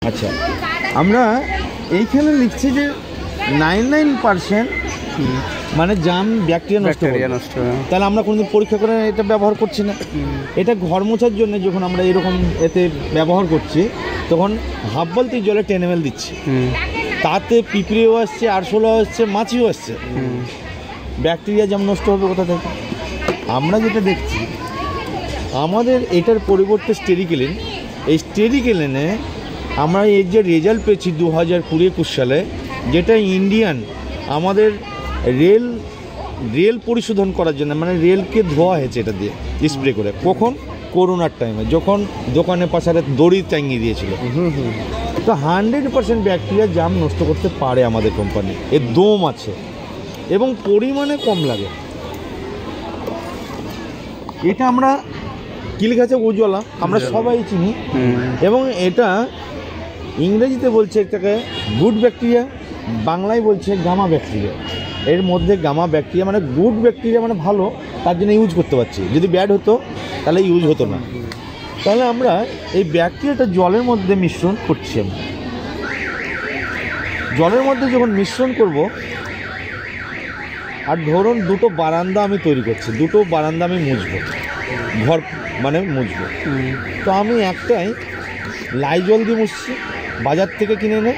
আচ্ছা, আমরা এইখানে লিখছি যে 99% মানে জাম ব্যাকটেরিয়া নষ্ট, তাহলে আমরা কোনোদিন পরীক্ষা করে এটা ব্যবহার করছি না। এটা ঘর মোছার জন্য যখন আমরা এরকম এতে ব্যবহার করছি তখন হাফ বালতি জলে 10 ml দিচ্ছি, তাতে পিঁপড়েও আসছে, আরশোলাও আসছে, মাছিও আসছে, ব্যাকটেরিয়া জাম নষ্ট হবে কোথা থেকে? আমরা যেটা দেখছি আমাদের এটার পরিবর্তে স্টেরিকেলিন, এই স্টেরিকেলিনে আমরা এর যে রেজাল্ট পেয়েছি 2020-21 সালে, যেটা ইন্ডিয়ান আমাদের রেল পরিশোধন করার জন্য, মানে রেলকে ধোয়া হয়েছে এটা দিয়ে স্প্রে করে। কখন? করোনার টাইমে, যখন দোকানে পাশারে দড়ি টাঙিয়ে দিয়েছিল। তো 100% ব্যাকটেরিয়া জাম নষ্ট করতে পারে আমাদের কোম্পানি, এর দম আছে এবং পরিমাণে কম লাগে। এটা আমরা কি লেখা আছে? উজ্জ্বলা, আমরা সবাই চিনি। এবং এটা ইংরেজিতে বলছে এটাকে গুড ব্যাকটেরিয়া, বাংলায় বলছে গামা ব্যাকটেরিয়া। এর মধ্যে গামা ব্যাকটেরিয়া মানে গুড ব্যাকটেরিয়া মানে ভালো, তার জন্য ইউজ করতে পারছি। যদি ব্যাড হতো তাহলে ইউজ হতো না। তাহলে আমরা এই ব্যাকটেরিয়াটা জলের মধ্যে মিশ্রণ করছি। জলের মধ্যে যখন মিশ্রণ করব, আর ধরুন দুটো বারান্দা আমি তৈরি করছি, দুটো বারান্দা আমি মুছবো, ঘর মানে মুছবো, তো আমি একটাই লাইজল দিয়ে মুছছি, বাজার থেকে কিনে এনে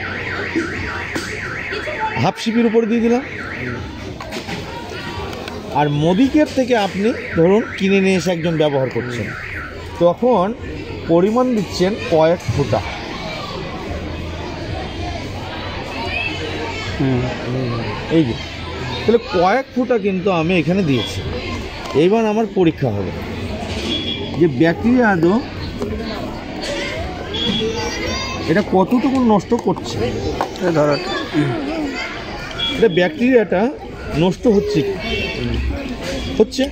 হাফ সিপির উপর দিয়ে দিলাম। আর মোদিকের থেকে আপনি ধরুন কিনে নিয়ে এসে একজন ব্যবহার করছেন, তখন পরিমাণ দিচ্ছেন কয়েক ফোঁটা। এই যে তাহলে কয়েক ফোঁটা কিন্তু আমি এখানে দিয়েছি। এইবার আমার পরীক্ষা হবে যে ব্যাকটেরিয়া আদৌ এটা কতটুকু নষ্ট করছে। ধরো এটা ব্যাকটেরিয়াটা নষ্ট হচ্ছে,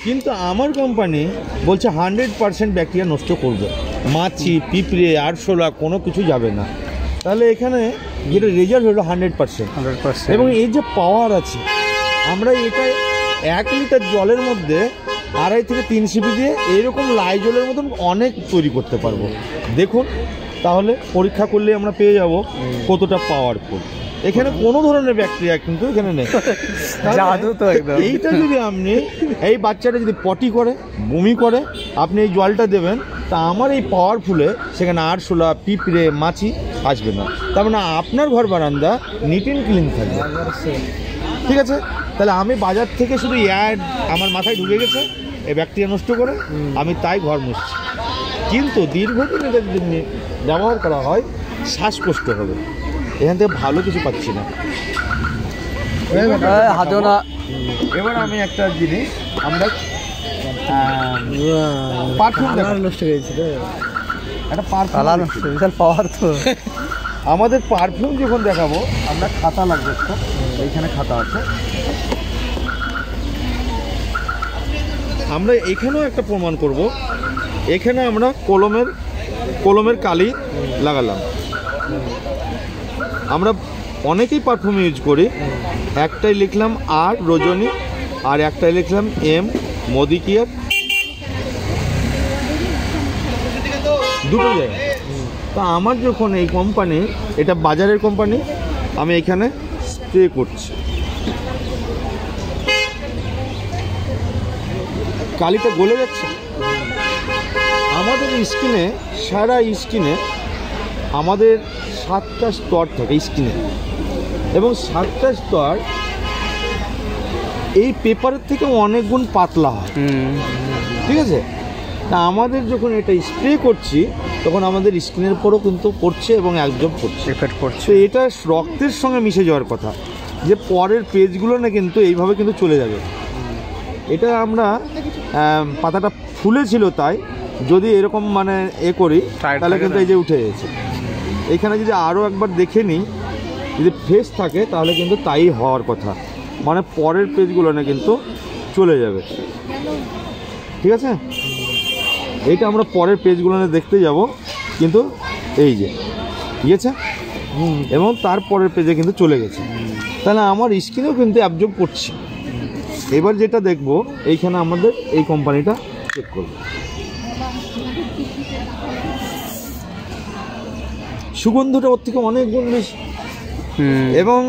কিন্তু আমার কোম্পানি বলছে 100% ব্যাকটেরিয়া নষ্ট করবে, মাছি, পিঁপড়ে, আরশোলা কোনো কিছু যাবে না। তাহলে এখানে যেটা রেজাল্ট হলো 100%। এবং এই যে পাওয়ার আছে, আমরা এটা 1 লিটার জলের মধ্যে 2.5 থেকে 3 সিপি দিয়ে এইরকম লাইজলের মতন অনেক তৈরি করতে পারবো। দেখুন, তাহলে পরীক্ষা করলে আমরা পেয়ে যাব কতটা পাওয়ারফুল। এখানে কোনো ধরনের ব্যাকটেরিয়া কিন্তু এখানে নেই। এইটা যদি আপনি এই বাচ্চাটা যদি পটি করে, বমি করে, আপনি এই জলটা দেবেন, তা আমার এই পাওয়ারফুলে সেখানে আরশোলা, পিঁপড়ে, মাছি আসবে না। তার মানে আপনার ঘর বারান্দা নিট অ্যান্ড ক্লিন থাকবে। ঠিক আছে? তাহলে আমি বাজার থেকে শুধু অ্যাড আমার মাথায় ঢুকে গেছে এই ব্যাকটেরিয়া নষ্ট করে, আমি তাই ঘর মুছছি। কিন্তু দীর্ঘদিন এটা যদি ব্যবহার করা হয় শ্বাসকষ্ট হবে, এখান থেকে ভালো কিছু পাচ্ছি না। এবার আমি একটা জিনিস, আমরা আমাদের পারফিউম যখন দেখাবো, আমরা খাতা লাগবে, এইখানে খাতা আছে। আমরা এখানেও একটা প্রমাণ করব। এখানে আমরা কলমের কালি লাগালাম। আমরা অনেকেই পারফিউম ইউজ করি, একটাই লিখলাম আর রজনী, আর একটাই লিখলাম এম মোদিকেয়ার, দুটো জায়গায়। তা আমার যখন এই কোম্পানি, এটা বাজারের কোম্পানি, আমি এখানে স্প্রে করছি, কালিটা গলে যাচ্ছে। আমাদের স্কিনে, সারা স্কিনে আমাদের 7টা স্তর থাকে স্কিনে, এবং 7টা স্তর এই পেপারের থেকে অনেক গুণ পাতলা হয়। ঠিক আছে? তা আমাদের যখন এটা স্প্রে করছি তখন আমাদের স্কিনের উপরও কিন্তু পড়ছে এবং অ্যাবজর্ব করছে, এফেক্ট করছে। তো এটা রক্তের সঙ্গে মিশে যাওয়ার কথা, যে পরের পেজগুলো না কিন্তু এইভাবে কিন্তু চলে যাবে। এটা আমরা পাতাটা ফুলেছিল, তাই যদি এরকম মানে করি তাহলে কিন্তু এই যে উঠে গেছে। এখানে যদি আরও একবার দেখে নিই, যদি ফ্রেশ থাকে তাহলে কিন্তু তাই হওয়ার কথা, মানে পরের পেজগুলো না কিন্তু চলে যাবে। ঠিক আছে? এইটা আমরা পরের পেজগুলো দেখতে যাব, কিন্তু এই যে গিয়েছে এবং তারপরের পেজে কিন্তু চলে গেছে। তাহলে আমার স্কিনেও কিন্তু অ্যাবজর্ব করছে। এবার যেটা দেখব, এইখানে আমাদের এই কোম্পানিটা চেক করব। সুগন্ধটা ওর থেকে অনেক গুণ বেশি। এবং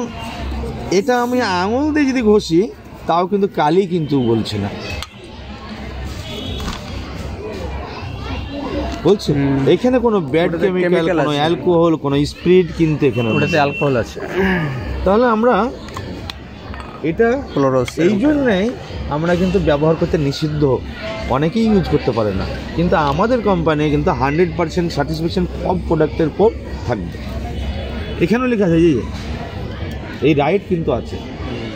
এটা আমি আঙুল দিয়ে যদি ঘষি তাও কিন্তু কালি কিন্তু বলছে না, বলছে এখানে কোনো ব্যাড কেমিক্যাল, কোনো অ্যালকোহল, কোনো স্পিরিট কিন্তু এখানে অ্যালকোহল আছে। তাহলে আমরা এটা এই জন্যেই আমরা কিন্তু ব্যবহার করতে নিষিদ্ধ, অনেকেই ইউজ করতে পারে না, কিন্তু আমাদের কোম্পানি কিন্তু 100% স্যাটিসফ্যাকশন সব প্রোডাক্টের উপর থাকবে। এখানেও লেখা আছে যে এই রাইট কিন্তু আছে,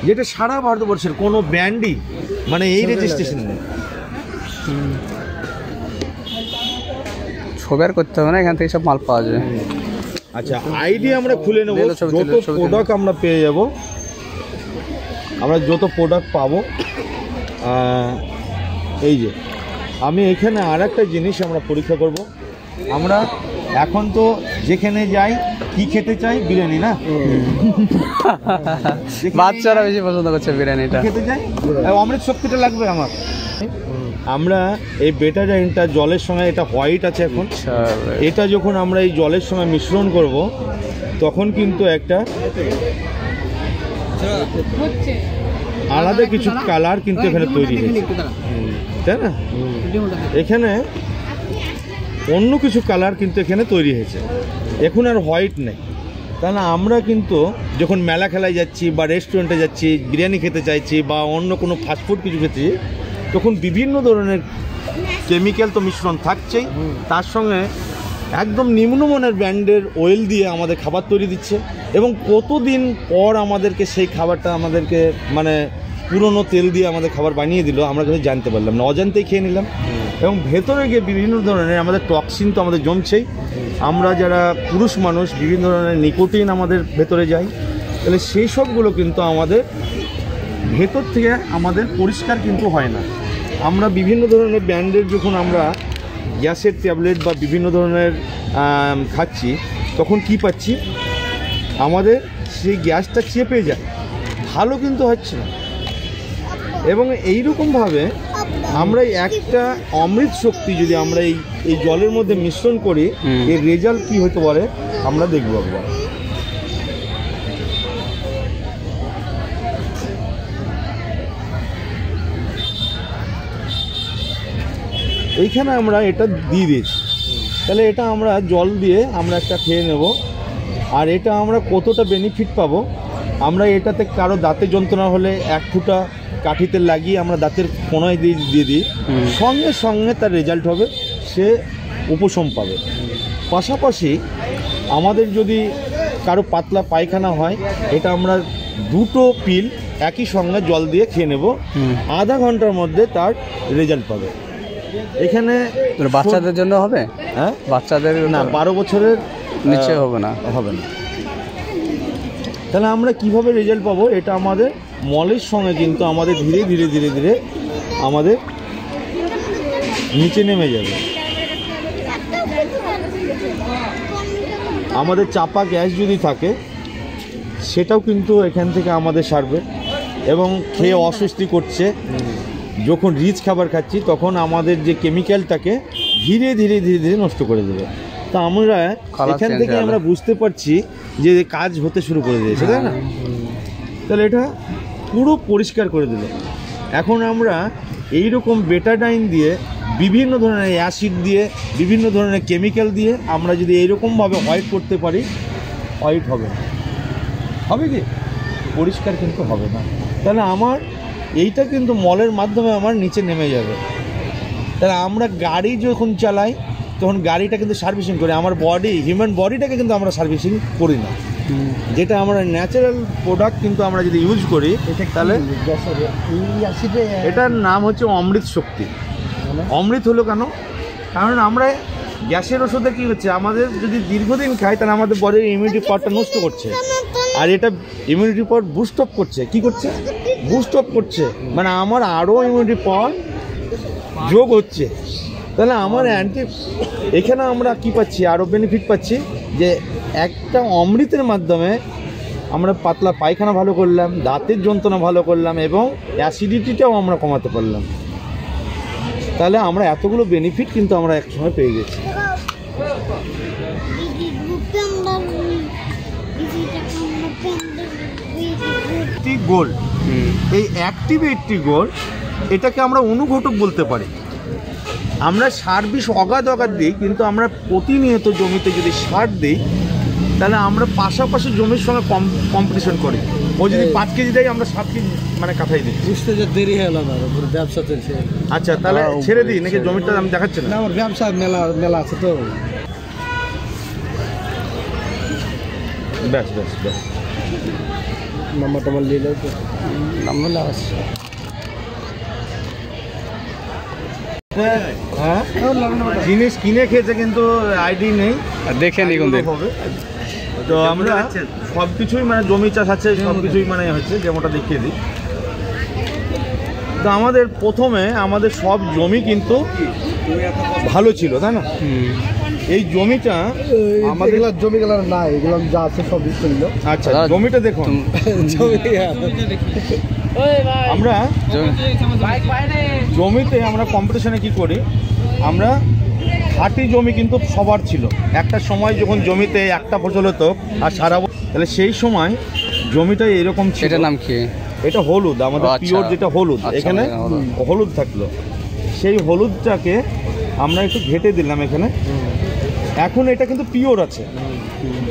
যেটা সারা ভারতবর্ষের কোনো ব্র্যান্ডই মানে এই রেজিস্ট্রেশন নেই। ছবি আর করতে হবে না, এখান থেকে সব মাল পাওয়া যায়। আচ্ছা, আইডি আমরা খুলে নেব, যত প্রোডাক্ট আমরা পেয়ে যাব, আমরা যত প্রোডাক্ট পাবো। এই যে আমি এখানে আর একটা জিনিস আমরা পরীক্ষা করব। আমরা এখন তো যেখানে যাই কি খেতে চাই, বিরিয়ানি না, বাচ্চারা বেশি পছন্দ করছে বিরিয়ানিটা খেতে চাই, অমৃত শক্তিটা লাগবে আমার। আমরা এই বেটাডাইনটা জলের সঙ্গে, এটা হোয়াইট আছে এখন, এটা যখন আমরা এই জলের সঙ্গে মিশ্রণ করব তখন কিন্তু একটা আলাদা কিছু কালার কিন্তু এখানে তৈরি হয়েছে, তাই না? এখানে অন্য কিছু কালার কিন্তু এখানে তৈরি হয়েছে, এখন আর হোয়াইট নেই। তাহলে আমরা কিন্তু যখন মেলা খেলায় যাচ্ছি বা রেস্টুরেন্টে যাচ্ছি, বিরিয়ানি খেতে চাইছি বা অন্য কোনো ফাস্টফুড কিছু খেতে, তখন বিভিন্ন ধরনের কেমিক্যাল তো মিশ্রণ থাকছেই, তার সঙ্গে একদম নিম্নমানের ব্র্যান্ডের অয়েল দিয়ে আমাদের খাবার তৈরি দিচ্ছে। এবং কতদিন পর আমাদেরকে সেই খাবারটা আমাদেরকে মানে পুরনো তেল দিয়ে আমাদের খাবার বানিয়ে দিল, আমরা কিন্তু জানতে পারলাম না, অজান্তেই খেয়ে নিলাম। এবং ভেতরে গিয়ে বিভিন্ন ধরনের আমাদের টক্সিন তো আমাদের জমছেই। আমরা যারা পুরুষ মানুষ, বিভিন্ন ধরনের নিকোটিন আমাদের ভেতরে যায়, তাহলে সেই সবগুলো কিন্তু আমাদের ভেতর থেকে আমাদের পরিষ্কার কিন্তু হয় না। আমরা বিভিন্ন ধরনের ব্র্যান্ডের যখন আমরা গ্যাসের ট্যাবলেট বা বিভিন্ন ধরনের খাচ্ছি, তখন কি পাচ্ছি, আমাদের সেই গ্যাসটা চেপে যায়, ভালো কিন্তু হচ্ছে না। এবং এইরকমভাবে আমরা একটা অমৃত শক্তি যদি আমরা এই জলের মধ্যে মিশ্রণ করি, এর রেজাল্ট কী হতে পারে আমরা দেখব একবার। এইখানে আমরা এটা দিয়ে দিয়েছি, তাহলে এটা আমরা জল দিয়ে আমরা একটা খেয়ে নেব। আর এটা আমরা কতটা বেনিফিট পাবো, আমরা এটাতে কারো দাঁতে যন্ত্রণা হলে 1 ফুটা কাঠি তেল লাগিয়ে আমরা দাঁতের কোনায় দিয়ে দিই, সঙ্গে সঙ্গে তার রেজাল্ট হবে, সে উপশম পাবে। পাশাপাশি আমাদের যদি কারো পাতলা পায়খানা হয়, এটা আমরা 2টো পিল একই সঙ্গে জল দিয়ে খেয়ে নেব, আধা ঘন্টার মধ্যে তার রেজাল্ট পাবে। এখানে বাচ্চাদের জন্য হবে? হ্যাঁ, বাচ্চাদের না, 12 বছরের নিচে হবে না। তাহলে আমরা কিভাবে রেজাল্ট পাবো, এটা আমাদের মলের সঙ্গে কিন্তু আমাদের ধীরে ধীরে ধীরে ধীরে আমাদের নিচে নেমে যাবে। আমাদের চাপা গ্যাস যদি থাকে সেটাও কিন্তু এখান থেকে আমাদের সারবে। এবং খেয়ে অস্বস্তি করছে, যখন রিচ খাবার খাচ্ছি তখন আমাদের যে কেমিক্যালটাকে ধীরে ধীরে ধীরে ধীরে নষ্ট করে দেবে। তো আমরা এখান থেকে আমরা বুঝতে পারছি যে কাজ হতে শুরু করে দিয়েছে, তাই না? তাহলে এটা পুরো পরিষ্কার করে দিল। এখন আমরা এই রকম বেটাডাইন দিয়ে, বিভিন্ন ধরনের অ্যাসিড দিয়ে, বিভিন্ন ধরনের কেমিক্যাল দিয়ে আমরা যদি এইরকমভাবে হোয়াইট করতে পারি, হোয়াইট হবে না। হবে কি? পরিষ্কার কিন্তু হবে না। তাহলে আমার এইটা কিন্তু মলের মাধ্যমে আমার নিচে নেমে যাবে। তাহলে আমরা গাড়ি যখন চালাই তখন গাড়িটা কিন্তু সার্ভিসিং করি, আমার হিউম্যান বডিটাকে কিন্তু আমরা সার্ভিসিং করি না। যেটা আমরা ন্যাচারাল প্রোডাক্ট কিন্তু আমরা যদি ইউজ করি, তাহলে এটার নাম হচ্ছে অমৃত শক্তি। অমৃত হলো কেন? কারণ আমরা গ্যাসের ওষুধে কী হচ্ছে, আমাদের যদি দীর্ঘদিন খাই তাহলে আমাদের বডির ইমিউনিটি পাওয়ারটা নষ্ট করছে, আর এটা ইমিউনিটি পাওয়ার বুস্ট আপ করছে। কী করছে? বুস্ট আপ করছে, মানে আমার আরও ইমিউনিটি পাওয়ার যোগ হচ্ছে। তাহলে আমার এখানে আমরা কি পাচ্ছি, আরও বেনিফিট পাচ্ছি, যে একটা অমৃতের মাধ্যমে আমরা পাতলা পায়খানা ভালো করলাম, দাঁতের যন্ত্রণা ভালো করলাম, এবং অ্যাসিডিটিটাও আমরা কমাতে পারলাম। তাহলে আমরা এতগুলো বেনিফিট কিন্তু আমরা একসময় পেয়ে গেছি। গোল্ড। এই অ্যাক্টিভ 80 গোল্ড এটাকে আমরা অনুঘটক বলতে পারি। আমরা সার বিষ অগাধ দিই, কিন্তু আমরা প্রতিনিয়ত জমিতে যদি সার দিই তাহলে আমরা পাশাপাশি জমির সঙ্গে কম্পিটিশন করি। ও যদি 5 কেজি দেয় আমরা 7 কেজি মানে কাঠাই দিই। বুঝতে যে দেরি হয়ে গেল, আমার ব্যবসা চলছে। আচ্ছা, তাহলে ছেড়ে দিই নাকি? জমিটা আমি দেখাচ্ছি না, আমার ব্যবসা মেলা আছে তো। ব্যাস ব্যাস ব্যাস, নাম্বার টাম্বার নিয়ে নাও তো। নাম্বার আছে। হ্যাঁ, জিনিস কিনে খেয়েছে কিন্তু আইডি নেই, দেখে নি কোন দিন হবে। তো আমরা সব কিছুই মানে জমি চাষ আছে, সব কিছুই মানে হচ্ছে, যেমনটা দেখিয়ে দিই। তো আমাদের প্রথমে আমাদের সব জমি কিন্তু ভালো ছিল, তাই না? এই জমিটা আমাদের জমিগুলো নাই, এগুলো যা আছে সব বিক্রি হলো। আচ্ছা, জমিটা দেখুন। আমরা জমিতে আমরা কম্পিটিশনে কি করি, আমরা খাঁটি জমি কিন্তু সবার ছিল। একটা সময় যখন জমিতে একটা ফসল হতো আর সারা বছর, তাহলে সেই সময় জমিটা এরকম ছিল। এটার নাম কি? এটা হলুদ, আমাদের পিওর যেটা হলুদ, এখানে হলুদ থাকলো। সেই হলুদটাকে আমরা একটু ঘেটে দিলাম এখানে। এখন এটা কিন্তু পিওর আছে।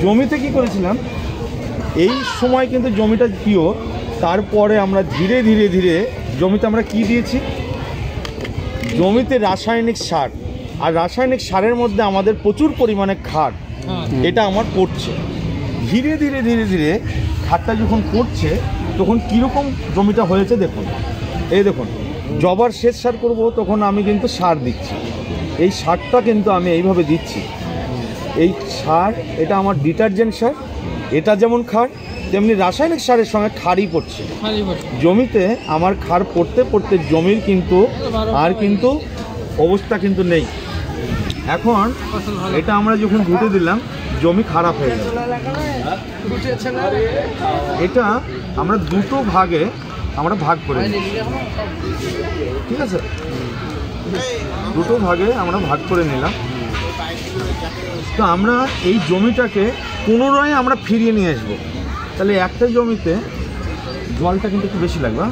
জমিতে কি করেছিলাম, এই সময় কিন্তু জমিটা পিওর। তারপরে আমরা ধীরে ধীরে ধীরে জমিতে আমরা কি দিয়েছি, জমিতে রাসায়নিক সার। আর রাসায়নিক সারের মধ্যে আমাদের প্রচুর পরিমাণে খাদ, এটা আমার পড়ছে। ধীরে ধীরে ধীরে ধীরে খাদটা যখন পড়ছে তখন কীরকম জমিটা হয়েছে দেখুন। এই দেখুন, জবার শেষ সার করব তখন আমি কিন্তু সার দিচ্ছি। এই সারটা কিন্তু আমি এইভাবে দিচ্ছি। এই সার এটা আমার ডিটারজেন্ট সার, এটা যেমন খার তেমনি রাসায়নিক সারের সঙ্গে খারই পড়ছে জমিতে। আমার খার পড়তে পড়তে জমির কিন্তু আর কিন্তু অবস্থা কিন্তু নেই। এখন এটা আমরা যখন ঘুটে দিলাম জমি খারাপ হয়ে গেল। এটা আমরা দুটো ভাগে আমরা ভাগ করে নিই, ঠিক আছে? দুটো ভাগে আমরা ভাগ করে নিলাম। তো আমরা এই জমিটাকে পুনরায় আমরা ফিরিয়ে নিয়ে আসবো। তাহলে একটা জমিতে জলটা কিন্তু একটু বেশি লাগবে।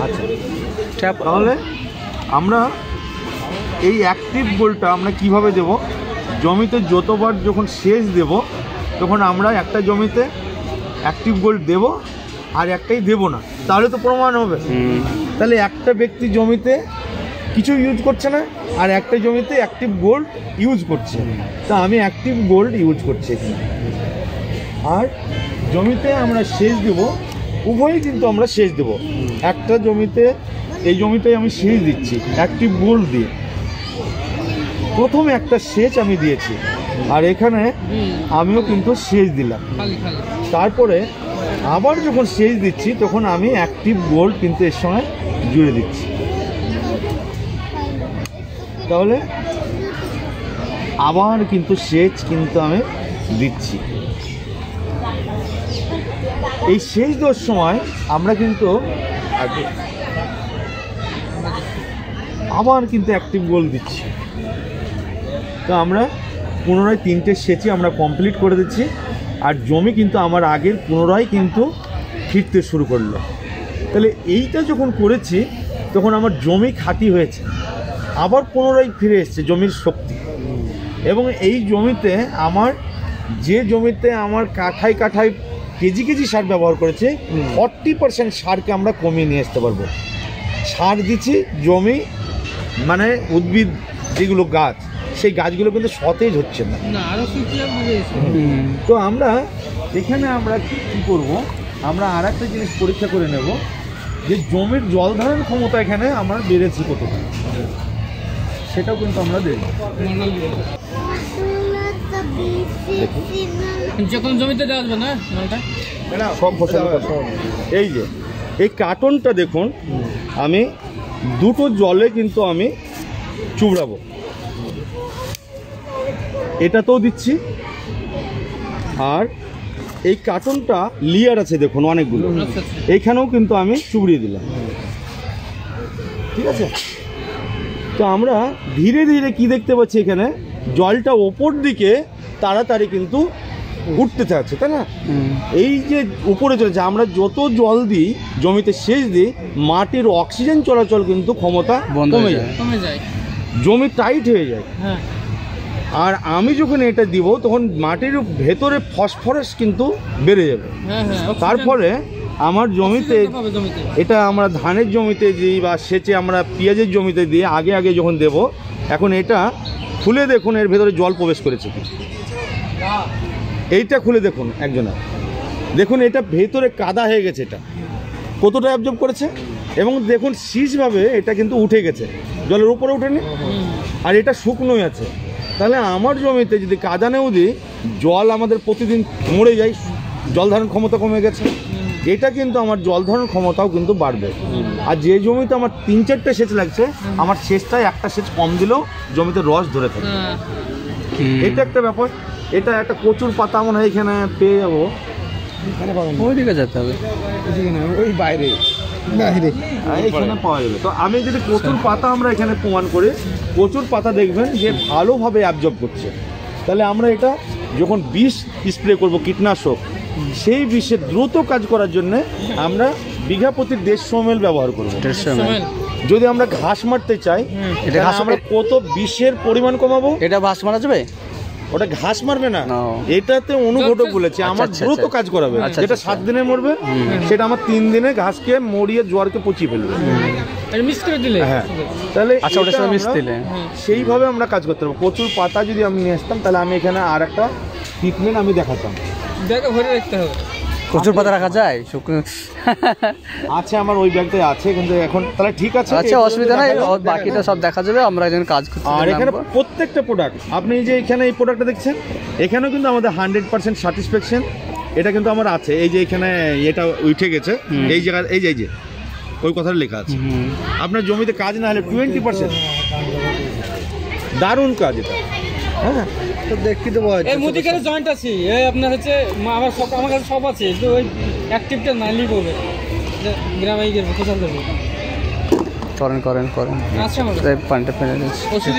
আচ্ছা, তাহলে আমরা এই অ্যাক্টিভ গোল্ডটা আমরা কিভাবে দেব, জমিতে যতবার যখন সেচ দেব তখন আমরা একটা জমিতে অ্যাক্টিভ গোল্ড দেব আর একটাই দেব না, তাহলে তো প্রমাণ হবে। তাহলে একটা ব্যক্তি জমিতে কিছু ইউজ করছে না আর একটা জমিতে অ্যাক্টিভ গোল্ড ইউজ করছে। তা আমি অ্যাক্টিভ গোল্ড ইউজ করছি এখানে। আর জমিতে আমরা সেচ দেব, উভয়ই কিন্তু আমরা সেচ দেব। একটা জমিতে, এই জমিটাই আমি সেচ দিচ্ছি অ্যাক্টিভ গোল্ড দিয়ে। প্রথমে একটা সেচ আমি দিয়েছি আর এখানে আমিও কিন্তু সেচ দিলাম। তারপরে আবার যখন সেচ দিচ্ছি তখন আমি অ্যাক্টিভ গোল্ড কিন্তু এর সঙ্গে জুড়ে দিচ্ছি। তাহলে আবার কিন্তু সেচ কিন্তু আমি দিচ্ছি। এই সেচ দেওয়ার সময় আমরা কিন্তু আবার কিন্তু অ্যাক্টিভ গোল্ড দিচ্ছি। তো আমরা পুনরায় 3টে সেচই আমরা কমপ্লিট করে দিচ্ছি। আর জমি কিন্তু আমার আগের পুনরায় কিন্তু ফিরতে শুরু করলো। তাহলে এইটা যখন করেছি তখন আমার জমি খাঁটি হয়েছে, আবার পুনরায় ফিরে এসছে জমির শক্তি। এবং এই জমিতে আমার যে জমিতে আমার কাঠায় কাঠায় কেজি কেজি সার ব্যবহার করেছে 40% সারকে আমরা কমিয়ে নিয়ে আসতে পারবো। সার দিচ্ছি জমি মানে উদ্ভিদ যেগুলো গাছ, সেই গাছগুলো কিন্তু সতেজ হচ্ছে না। তো আমরা এখানে আমরা কি করব, আমরা আর একটা জিনিস পরীক্ষা করে নেব যে জমির জল ধারণ ক্ষমতা এখানে আমরা বেড়েছি কতটা, সেটাও কিন্তু আমরা দেখব। যখন জমিতে দেওয়া যাবে না সব ফসল। এই যে এই কার্টনটা দেখুন, আমি দুটো জলে কিন্তু আমি চুবড়াবো। এটাতেও দিচ্ছি আর এই কার্টনটা লেয়ার আছে দেখুন অনেকগুলো, এইখানেও কিন্তু আমি চুবড়িয়ে দিলাম, ঠিক আছে? তো আমরা ধীরে ধীরে কি দেখতে পাচ্ছি, এখানে জলটা ওপর দিকে তাড়াতাড়ি কিন্তু উঠতে থাকছে, তাই না? এই যে উপরে চলেছে, আমরা যত জল দিই জমিতে সেচ দিই, মাটির অক্সিজেন চলাচল কিন্তু ক্ষমতা কমে যায়, জমি টাইট হয়ে যায়। আর আমি যখন এটা দিব তখন মাটির ভেতরে ফসফরাস কিন্তু বেড়ে যাবে। তারপরে আমার জমিতে, এটা আমরা ধানের জমিতে দিই বা সেচে আমরা পেঁয়াজের জমিতে দিই আগে যখন দেব, এখন এটা খুলে দেখুন এর ভেতরে জল প্রবেশ করেছে কি। এইটা খুলে দেখুন একজনের, দেখুন এটা ভেতরে কাদা হয়ে গেছে, এটা কতটা অ্যাবজর্ব করেছে। এবং দেখুন শীষভাবে এটা কিন্তু উঠে গেছে, জলের উপরে উঠেনি, আর এটা শুকনোই আছে। তাহলে আমার জমিতে যদি কাদানেও দিই, জল আমাদের প্রতিদিন মরে যায়, জল ধারণ ক্ষমতা কমে গেছে। এটা কিন্তু আমার জল ধারণ ক্ষমতাও কিন্তু বাড়বে। আর যে জমিতে আমার 3-4টে সেচ লাগছে, আমার সেচটায় একটা সেচ কম দিলেও জমিতে রস ধরে থাকে। এটা একটা ব্যাপার। এটা একটা কচুর পাতা মনে হয় এখানে পেয়ে যাবো, ওইদিকে যেতে হবে, ওই বাইরে এখানে পাওয়া যাবে। তো আমি যদি কচুর পাতা আমরা এখানে প্রমাণ করি, কচুর পাতা দেখবেন যে ভালোভাবে অ্যাবজর্ব করছে। তাহলে আমরা এটা যখন বিষ স্প্রে করব, কীটনাশক, সেই বিষে দ্রুত কাজ করার জন্য আমরা বিঘা প্রতি 150 ml ব্যবহার করব। 150 ml। যদি আমরা ঘাস মারতে চাই, এটা ঘাস আমরা কত বিষের পরিমাণ কমাবো? এটা ঘাস মারা যাবে? ওটা ঘাস মারবে না, এটাতে অনুঘটক বলেছে আমার দ্রুত কাজ করাবে। যেটা 7 দিনে মরবে, সেটা আমার 3 দিনে ঘাসকে মরিয়ে জোয়ারকে পচিয়ে ফেলবে। হ্যাঁ, তাহলে সেইভাবে আমরা কাজ করতে পারবো। কচুর পাতা যদি আমি নিয়ে আসতাম, তাহলে আমি এখানে আর একটা ট্রিটমেন্ট আমি দেখাতাম। ভরে রাখতে হবে। কচুর পাতা রাখা যায়? আছে, আমার ওই ব্যাগটাই আছে, কিন্তু এখন তাহলে ঠিক আছে, আচ্ছা অসুবিধা নাই, বাকিটা সব দেখা যাবে, আমরা একজন কাজ করতে। আর এখানে প্রত্যেকটা প্রোডাক্ট, আপনি যে এখানে এই প্রোডাক্টটা দেখছেন, এখানেও কিন্তু আমাদের 100% স্যাটিসফ্যাকশন এটা কিন্তু আমার আছে। এই যে এখানে এটা উঠে গেছে, এই জায়গা, এই যে ওই কথাটা লেখা আছে। আপনার জমিতে কাজ না হলে 20% দারুণ কাজ এটা। হ্যাঁ, তো দেখতে দেবো। এই মুদিখানে জয়েন্ট আছে, এই আপনার হচ্ছে আমার কাছে সব আছে, তো ওই অ্যাক্টিভটা নাইলেই করবে, গ্রামে গিয়ে কোথাও করবে। করেন আচ্ছা, আমার পানিটা ফেলে দিচ্ছি। ওষুধ